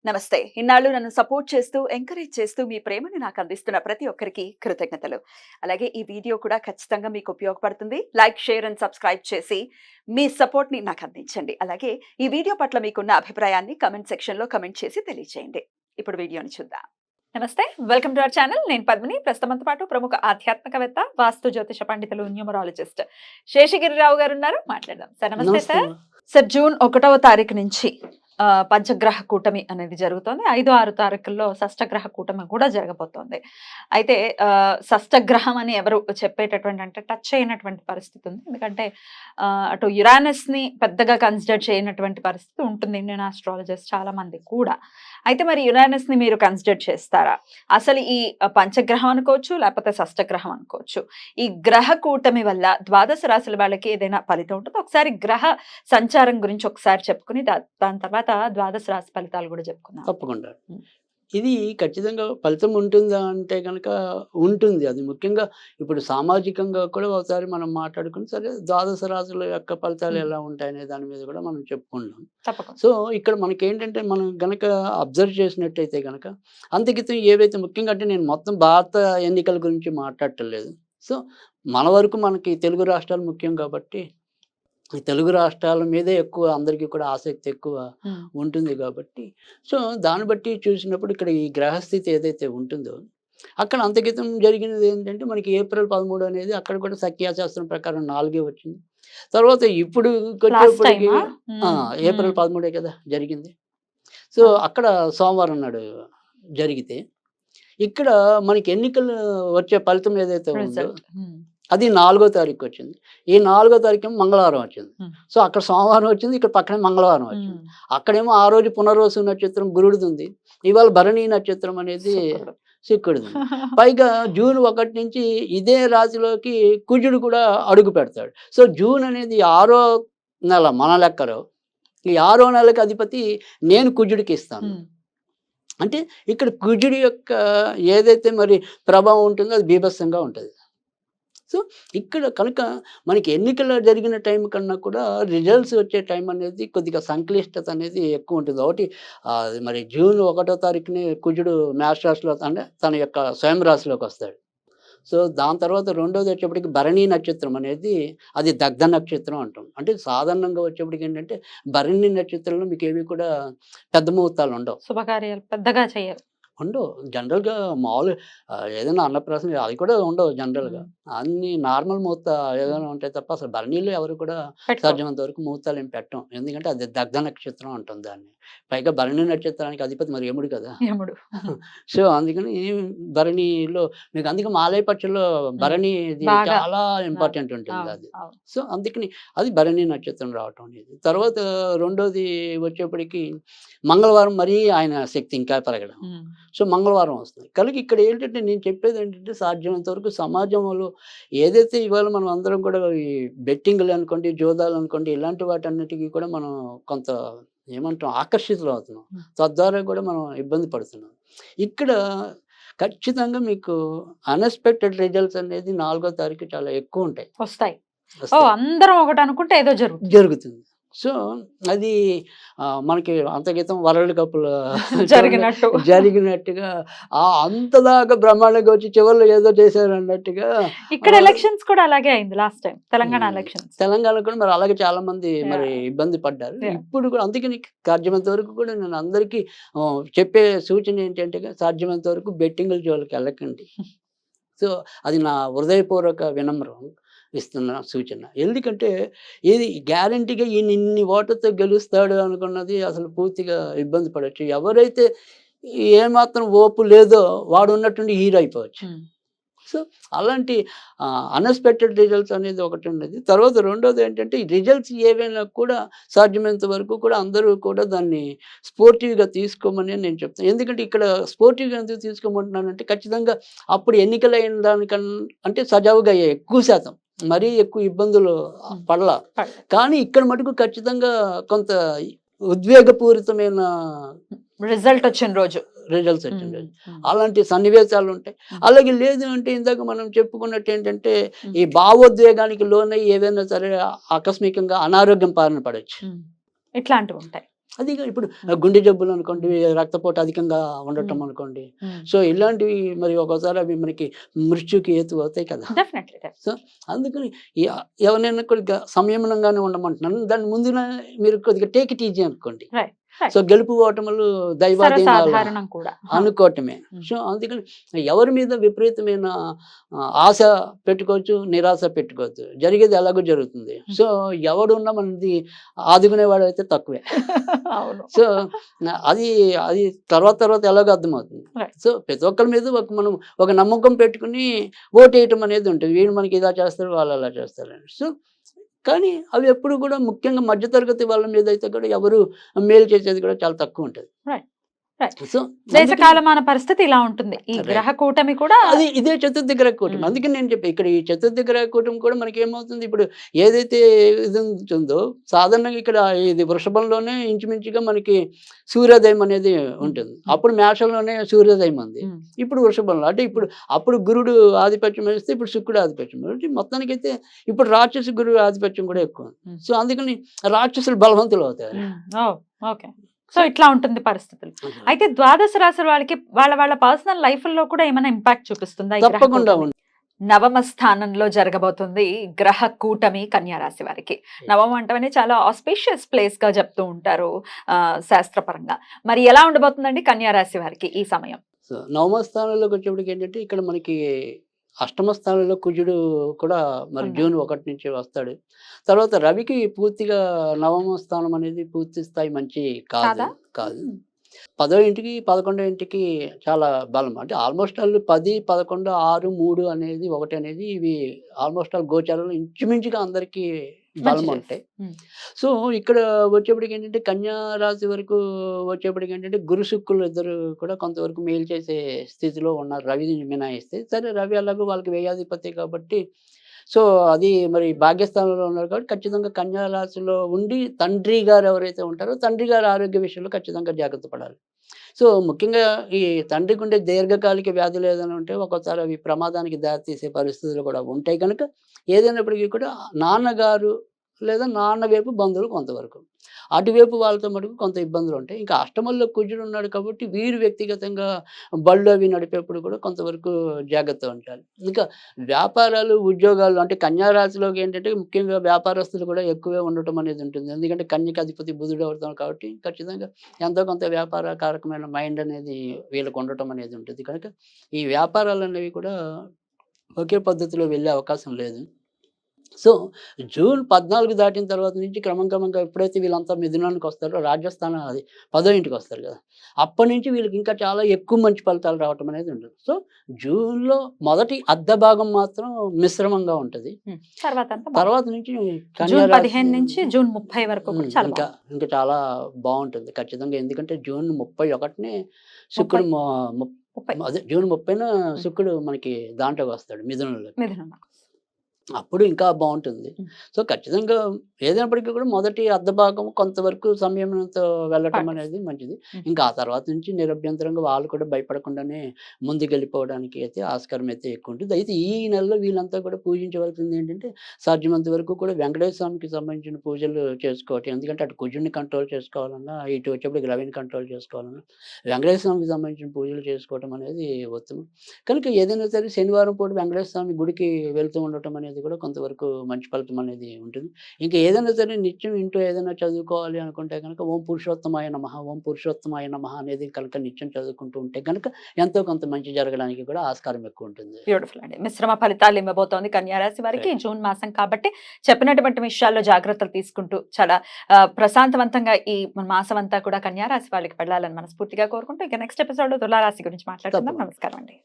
నమస్తే. ఇన్నాళ్ళు నన్ను సపోర్ట్ చేస్తూ, ఎంకరేజ్ చేస్తూ మీ ప్రేమని నాకు అందిస్తున్న ప్రతి ఒక్కరికి కృతజ్ఞతలు. అలాగే ఈ వీడియో కూడా ఖచ్చితంగా మీకు ఉపయోగపడుతుంది. లైక్, షేర్ అండ్ సబ్స్క్రైబ్ చేసి మీ సపోర్ట్‌ని నాకు అందించండి. అలాగే ఈ వీడియో పట్ల మీకున్న అభిప్రాయాన్ని కామెంట్ సెక్షన్‌లో కామెంట్ చేసి తెలియజేయండి. ఇప్పుడు వీడియోని చూద్దాం. నమస్తే. Welcome to our channel. నేను పద్మిని. ప్రస్తుతం మనతో పాటు ప్రముఖ ఆధ్యాత్మికవేత్త, వాస్తు జ్యోతిష పండితులు, న్యూమరాలజిస్ట్ శేషగిరిరావు గారు ఉన్నారు. మాట్లాడదాం. సార్ నమస్తే సార్. సార్ జూన్ 1వ తారీఖు నుంచి పంచగ్రహ కూటమి అనేది జరుగుతోంది. 5, 6 తారీఖుల్లో షష్టగ్రహ కూటమి కూడా జరగబోతోంది. అయితే షష్టగ్రహం అని ఎవరు చెప్పేటటువంటి అంటే టచ్ అయినటువంటి పరిస్థితి ఉంది. ఎందుకంటే అటు యురానస్‌ని పెద్దగా కన్సిడర్ చేయనటువంటి పరిస్థితి ఉంటుంది ఇండియన్ ఆస్ట్రాలజర్స్ చాలా మంది కూడా. అయితే మరి యురానస్‌ని మీరు కన్సిడర్ చేస్తారా? అసలు ఈ పంచగ్రహం అనుకోవచ్చు, లేకపోతే షష్టగ్రహం అనుకోవచ్చు. ఈ గ్రహ కూటమి వల్ల ద్వాదశ రాశుల వాళ్ళకి ఏదైనా ఫలితం ఉంటుందా? ఒకసారి గ్రహ సంచారం గురించి ఒకసారి చెప్పుకుని దాని తర్వాత ద్వాదశ రాశి ఫలితాలు కూడా చెప్పుకుందాం. తప్పకుండా. ఇది ఖచ్చితంగా ఫలితం ఉంటుందా అంటే గనక ఉంటుంది. అది ముఖ్యంగా ఇప్పుడు సామాజికంగా కూడా ఒకసారి మనం మాట్లాడుకుని సరే ద్వాదశ రాశుల యొక్క ఫలితాలు ఎలా ఉంటాయనే దాని మీద కూడా మనం చెప్పుకుందాం. తప్పకుండా. సో, ఇక్కడ మనకేంటంటే మనం గనక అబ్జర్వ్ చేసినట్టయితే గనక అంతకితం ఏవైతే ముఖ్యంగా అంటే నేను మొత్తం భారత ఎన్నికల గురించి మాట్లాడటం లేదు. సో, మన వరకు మనకి తెలుగు రాష్ట్రాలు ముఖ్యం కాబట్టి ఈ తెలుగు రాష్ట్రాల మీదే ఎక్కువ అందరికీ కూడా ఆసక్తి ఎక్కువ ఉంటుంది కాబట్టి సో దాన్ని బట్టి చూసినప్పుడు ఇక్కడ ఈ గ్రహస్థితి ఏదైతే ఉంటుందో అక్కడ అంతకితం జరిగినది ఏంటంటే మనకి ఏప్రిల్ 13 అనేది అక్కడ కూడా సంఖ్యాశాస్త్రం ప్రకారం 4 వచ్చింది. తర్వాత ఇప్పుడు వచ్చేప్పటికి ఏప్రిల్ 13 కదా జరిగింది. సో అక్కడ సోమవారం నాడు జరిగితే ఇక్కడ మనకి ఎన్నికలు వచ్చే ఫలితం ఏదైతే ఉందో అది 4వ తారీఖు వచ్చింది. ఈ 4వ తారీఖు మంగళవారం వచ్చింది. సో అక్కడ సోమవారం వచ్చింది, ఇక్కడ పక్కనే మంగళవారం వచ్చింది. అక్కడేమో ఆ రోజు పునర్వసు నక్షత్రం గురుడిది ఉంది, ఇవాళ భరణి నక్షత్రం అనేది శుక్రుడిది. పైగా జూన్ 1 నుంచి ఇదే రాశిలోకి కుజుడు కూడా అడుగు పెడతాడు. సో జూన్ అనేది 6వ నెల మన లెక్కలో. ఈ 6వ నెలకి అధిపతి నేను కుజుడికి ఇస్తాను. అంటే ఇక్కడ కుజుడి యొక్క ఏదైతే మరి ప్రభావం ఉంటుందో అది బీభత్సంగా ఉంటుంది. సో ఇక్కడ కనుక మనకి ఎన్నికలు జరిగిన టైం కన్నా కూడా రిజల్ట్స్ వచ్చే టైం అనేది కొద్దిగా సంక్లిష్టత అనేది ఎక్కువ ఉంటుంది. ఒకటి మరి జూన్ 1వ తారీఖుని కుజుడు మేష రాశిలో అంటే తన యొక్క స్వయం రాశిలోకి వస్తాడు. సో దాని తర్వాత రెండోది వచ్చేప్పటికి భరణి నక్షత్రం అనేది అది దగ్ధ నక్షత్రం అంటాం. అంటే సాధారణంగా వచ్చేప్పటికి ఏంటంటే భరణి నక్షత్రంలో మీకు ఏవి కూడా పెద్ద ముహూర్తాలు ఉండవు, శుభకార్యాలు పెద్దగా చేయరు, ఉండవు. జనరల్‌గా మామూలు ఏదైనా అన్నప్రాసన అది కూడా ఉండవు జనరల్‌గా. అన్నీ నార్మల్ ముహూర్త ఏదైనా ఉంటాయి తప్ప అసలు భరణిలో ఎవరు కూడా సాధ్యమైనంత వరకు ముహూర్తాలు ఏం పెట్టం. ఎందుకంటే అది దగ్ధ నక్షత్రం అంటాం దాన్ని. పైగా భరణి నక్షత్రానికి అధిపతి మరి యముడు కదా! యముడు. సో అందుకని భరణిలో మీకు అందుకే మాలయ పక్షుల్లో భరణిది చాలా ఇంపార్టెంట్ ఉంటుంది అది. సో అందుకని అది భరణి నక్షత్రం రావటం అనేది. తర్వాత రెండోది వచ్చేప్పటికి మంగళవారం మరీ ఆయన శక్తి ఇంకా పెరగడం. సో మంగళవారం వస్తుంది. కనుక ఇక్కడ ఏంటంటే నేను చెప్పేది ఏంటంటే సాధ్యమైనంత వరకు సమాజంలో ఏదైతే ఇవాళ మనం అందరం కూడా ఈ బెట్టింగ్లు అనుకోండి, జోదాలు అనుకోండి, ఇలాంటి వాటన్నిటికీ కూడా మనం కొంత ఏమంటాం ఆకర్షితులు అవుతున్నాం. తద్వారా కూడా మనం ఇబ్బంది పడుతున్నాం. ఇక్కడ ఖచ్చితంగా మీకు అన్ఎక్స్‌పెక్టెడ్ రిజల్ట్స్ అనేది 4వ తారీఖు చాలా ఎక్కువ ఉంటాయి, వస్తాయి. అందరం ఒకటి అనుకుంటే ఏదో జరుగుతుంది. సో అది మనకి అంతక్రితం వరల్డ్ కప్‌లో జరిగినట్టుగా అంతదాకా బ్రహ్మాండంగా వచ్చి చివరిలో ఏదో చేశారు అన్నట్టుగా ఇక్కడ ఎలక్షన్స్ కూడా అలాగే అయింది last time Telangana elections. Telangana కూడా మరి అలాగే చాలా మంది మరి ఇబ్బంది పడ్డారు. ఇప్పుడు కూడా అందుకని సాధ్యమైనంత వరకు కూడా నేను అందరికీ చెప్పే సూచన ఏంటంటే సాధ్యమైనంత వరకు బెట్టింగ్ల జోలికి వెళ్ళకండి. సో అది నా హృదయపూర్వక వినమ్రం ఇస్తున్న సూచన. ఎందుకంటే ఇది గ్యారంటీగా ఈయన ఇన్ని ఓట్లతో గెలుస్తాడు అనుకున్నది అసలు పూర్తిగా ఇబ్బంది పడవచ్చు. ఎవరైతే ఏమాత్రం ఓపు లేదో వాడు ఉన్నట్టుండి హీరో అయిపోవచ్చు. సో అలాంటి అన్ఎక్స్‌పెక్టెడ్ రిజల్ట్స్ అనేది ఒకటి ఉన్నది. తర్వాత రెండోది ఏంటంటే ఈ రిజల్ట్స్ ఏవైనా కూడా సాధ్యమైనంత వరకు కూడా అందరూ కూడా దాన్ని స్పోర్టివ్‌గా తీసుకోమని నేను చెప్తాను. ఎందుకంటే ఇక్కడ స్పోర్టివ్‌గా ఎందుకు తీసుకోమంటున్నానంటే ఖచ్చితంగా అప్పుడు ఎన్నికలైన దానికన్నా అంటే సజావుగా అయ్యాయి ఎక్కువ శాతం. మరీ ఎక్కువ ఇబ్బందులు పడలా. కానీ ఇక్కడ మటుకు ఖచ్చితంగా కొంత ఉద్వేగపూరితమైన రిజల్ట్స్ వచ్చిన రోజు అలాంటి సన్నివేశాలు ఉంటాయి. అలాగే లేదు అంటే ఇందాక మనం చెప్పుకున్నట్టు ఏంటంటే ఈ భావోద్వేగానికి లోనై ఏదైనా సరే ఆకస్మికంగా అనారోగ్యం బారిన పడవచ్చు. ఇట్లాంటివి ఉంటాయి. అది ఇప్పుడు గుండె జబ్బులు అనుకోండి, రక్తపోటు అధికంగా ఉండటం అనుకోండి. సో ఇలాంటివి మరి ఒక్కోసారి అవి మనకి మృత్యుకి హేతు అవుతాయి కదా. డెఫినెట్లీ. సో అందుకని ఎవరైనా కొద్దిగా సంయమనంగానే ఉండమంటున్నాను. దాని ముందున మీరు కొద్దిగా టేక్ ఇట్ ఈజీ అనుకోండి. రైట్. సో గెలుపు ఓటములు దైవాధీనాలు సర్వసాధారణం కూడా. అనుకోవటమే. సో అందుకని ఎవరి మీద విపరీతమైన ఆశ పెట్టుకోవచ్చు, నిరాశ పెట్టుకోవచ్చు. జరిగేది ఎలాగో జరుగుతుంది. సో ఎవడున్నా మనది ఆదుకునేవాడు అయితే తక్కువే. అవును. సో అది అది తర్వాత ఎలాగో అర్థమవుతుంది. Right. సో ప్రతి ఒక్కరి మీద మనం ఒక నమ్మకం పెట్టుకుని ఓటేయటం అనేది ఉంటుంది. వీళ్ళు మనకి ఇలా చేస్తారు, వాళ్ళు అలా చేస్తారని. సో కానీ అవి ఎప్పుడు కూడా ముఖ్యంగా మధ్యతరగతి వాళ్ళ మీద అయితే కూడా ఎవరు మేలు చేసేది కూడా చాలా తక్కువ ఉంటుంది. రైట్. రైట్. సో దేశ కాలమాన పరిస్థితి ఇలా ఉంటుంది. ఈ గ్రహ కూటమి కూడా అది ఇదే చతుర్థ గ్రహ కూటమి. అందుకే నేను చెప్పి ఇక్కడ ఈ చతుర్థ గ్రహ కూటమి కూడా మనకి ఏమవుతుంది, ఇప్పుడు ఏదైతే ఇది ఉంటుందో సాధారణంగా ఇక్కడ ఇది వృషభంలోనే ఇంచుమించుగా మనకి సూర్యోదయం అనేది ఉంటుంది. అప్పుడు మేషంలోనే సూర్యోదయం ఉంది. ఇప్పుడు వృషభంలో అంటే ఇప్పుడు అప్పుడు గురుడు ఆధిపత్యం వేస్తే ఇప్పుడు శుక్రుడు ఆధిపత్యం. మొత్తానికైతే ఇప్పుడు రాక్షసు గురువు ఆధిపత్యం కూడా ఎక్కువ. సో అందుకని రాక్షసులు బలవంతులు అవుతారు. ఓకే. సో ఇట్లా ఉంటుంది పరిస్థితులు. అయితే ద్వాదశ రాశుల వాళ్ళకి వాళ్ళ పర్సనల్ లైఫ్ లో కూడా ఏమైనా ఇంపాక్ట్ చూపిస్తుందా? తప్పకుండా ఉంది. నవమ స్థానంలో జరగబోతుంది గ్రహ కూటమి కన్యా రాశి వారికి. నవమం అంటే చాలా ఆస్పీషియస్ ప్లేస్ గా చెప్తూ ఉంటారు శాస్త్రపరంగా. మరి ఎలా ఉండబోతుందండి కన్యా రాశి వారికి ఈ సమయం? సో నవమ స్థానంలోకి వచ్చేప్పటికి ఏంటంటే ఇక్కడ మనకి అష్టమ స్థానంలో కుజుడు కూడా మరి జూన్ 1 నుంచి వస్తాడు. తర్వాత రవికి పూర్తిగా నవమ స్థానం అనేది పూర్తి స్థాయి మంచి కాదు. 10వ ఇంటికి 11వ ఇంటికి చాలా బలం. అంటే ఆల్మోస్ట్ ఆల్ 10, 11, 6, 3 అనేది 1 అనేది ఇవి ఆల్మోస్ట్ ఆల్ గోచారంలో ఇంచుమించుగా అందరికీ బలం ఉంటాయి. సో ఇక్కడ వచ్చేప్పటికి ఏంటంటే కన్యా రాశి వరకు వచ్చేప్పటికి ఏంటంటే గురు శుక్రులు ఇద్దరు కూడా కొంతవరకు మేలు చేసే స్థితిలో ఉన్నారు, రవి మినాయిస్తే. సరే రవి అలాగూ వాళ్ళకి వ్యయాధిపతి కాబట్టి సో అది మరి భాగ్యస్థానంలో ఉన్నారు కాబట్టి ఖచ్చితంగా కన్యా రాశిలో ఉండి తండ్రి గారు ఎవరైతే ఉంటారో తండ్రి గారి ఆరోగ్య విషయంలో ఖచ్చితంగా జాగ్రత్త పడాలి. సో ముఖ్యంగా ఈ తండ్రికి ఉండే దీర్ఘకాలిక వ్యాధులు ఏదైనా ఉంటే ఒక్కోసారి అవి ప్రమాదానికి దారితీసే పరిస్థితులు కూడా ఉంటాయి కనుక ఏదైనప్పటికీ కూడా నాన్నగారు లేదా నాన్న వైపు బంధువులు కొంతవరకు, అటువైపు వాళ్ళతో మటుకు కొంత ఇబ్బందులు ఉంటాయి. ఇంకా అష్టమంలో కుజుడు ఉన్నాడు కాబట్టి వీరు వ్యక్తిగతంగా బళ్ళు అవి నడిపేప్పుడు కూడా కొంతవరకు జాగ్రత్త ఉంటారు. ఇంకా వ్యాపారాలు ఉద్యోగాలు అంటే కన్యా రాశిలోకి ఏంటంటే ముఖ్యంగా వ్యాపారస్తులు కూడా ఎక్కువే ఉండటం అనేది ఉంటుంది. ఎందుకంటే కన్యకి అధిపతి బుధుడు అవుతాం కాబట్టి ఖచ్చితంగా ఎంతో కొంత వ్యాపార కారకమైన మైండ్ అనేది వీళ్ళకు ఉండటం అనేది ఉంటుంది. కనుక ఈ వ్యాపారాలు అనేవి కూడా ఒకే పద్ధతిలో వెళ్ళే అవకాశం లేదు. సో జూన్ 14 దాటిన తర్వాత నుంచి క్రమంగా ఎప్పుడైతే వీళ్ళంతా మిథునానికి వస్తారో రాజస్థానం అది 10వ ఇంటికి వస్తారు కదా, అప్పటి నుంచి వీళ్ళకి ఇంకా చాలా ఎక్కువ మంచి ఫలితాలు రావటం అనేది ఉంటుంది. సో జూన్లో మొదటి అర్ధ భాగం మాత్రం మిశ్రమంగా ఉంటుంది. తర్వాత నుంచి జూన్ 15 నుంచి జూన్ 30 వరకు ఇంకా చాలా బాగుంటుంది ఖచ్చితంగా. ఎందుకంటే జూన్ 31నే శుక్రుడు అదే జూన్ 30న శుక్రుడు మనకి దాంట్లోకి వస్తాడు మిథునంలో. అప్పుడు ఇంకా బాగుంటుంది. సో ఖచ్చితంగా ఏదైనప్పటికీ కూడా మొదటి అర్ధ భాగం కొంతవరకు సంయమనంతో వెళ్ళటం అనేది మంచిది. ఇంకా ఆ తర్వాత నుంచి నిరభ్యంతరంగా వాళ్ళు కూడా భయపడకుండానే ముందుకెళ్ళిపోవడానికి అయితే ఆస్కారం అయితే ఎక్కువ ఉంటుంది. అయితే ఈ నెలలో వీళ్ళంతా కూడా పూజించవలసింది ఏంటంటే సాధ్యమంత వరకు కూడా వెంకటేశ్వర స్వామికి సంబంధించిన పూజలు చేసుకోవటం. ఎందుకంటే అటు కుజుడిని కంట్రోల్ చేసుకోవాలన్నా, ఇటు వచ్చేప్పటికి రవిని కంట్రోల్ చేసుకోవాలన్నా వెంకటేశ్వర స్వామికి సంబంధించిన పూజలు చేసుకోవటం అనేది ఉత్తమం. కనుక ఏదైనా సరే శనివారం పూట వెంకటేశ్వర స్వామి గుడికి వెళ్తూ ఉండటం అనేది కూడా కొంతవరకు మంచి ఫలితం అనేది ఉంటుంది. ఇంకా ఏదైనా సరే నిత్యం ఇంట్లో ఏదైనా చదువుకోవాలి అనుకుంటే కనుక ఓం పురుషోత్తమాయ నమః, ఓం పురుషోత్తమాయ నమః అనేది కనుక నిత్యం చదువుకుంటూ ఉంటే కనుక ఎంతో కొంత మంచి జరగడానికి కూడా ఆస్కారం ఎక్కువ ఉంటుంది. బ్యూటిఫుల్ అండి. మిశ్రమ ఫలితాలు ఇవ్వబోతోంది కన్యా రాశి వారికి జూన్ మాసం కాబట్టి చెప్పినటువంటి విషయాల్లో జాగ్రత్తలు తీసుకుంటూ చాలా ప్రశాంతవంతంగా ఈ మాసం అంతా కూడా కన్యా రాశి వాళ్ళకి వెళ్ళాలని మనస్ఫూర్తిగా కోరుకుంటూ ఇక నెక్స్ట్ ఎపిసోడ్ లో తులా రాశి గురించి మాట్లాడుకుందాం. నమస్కారం అండి.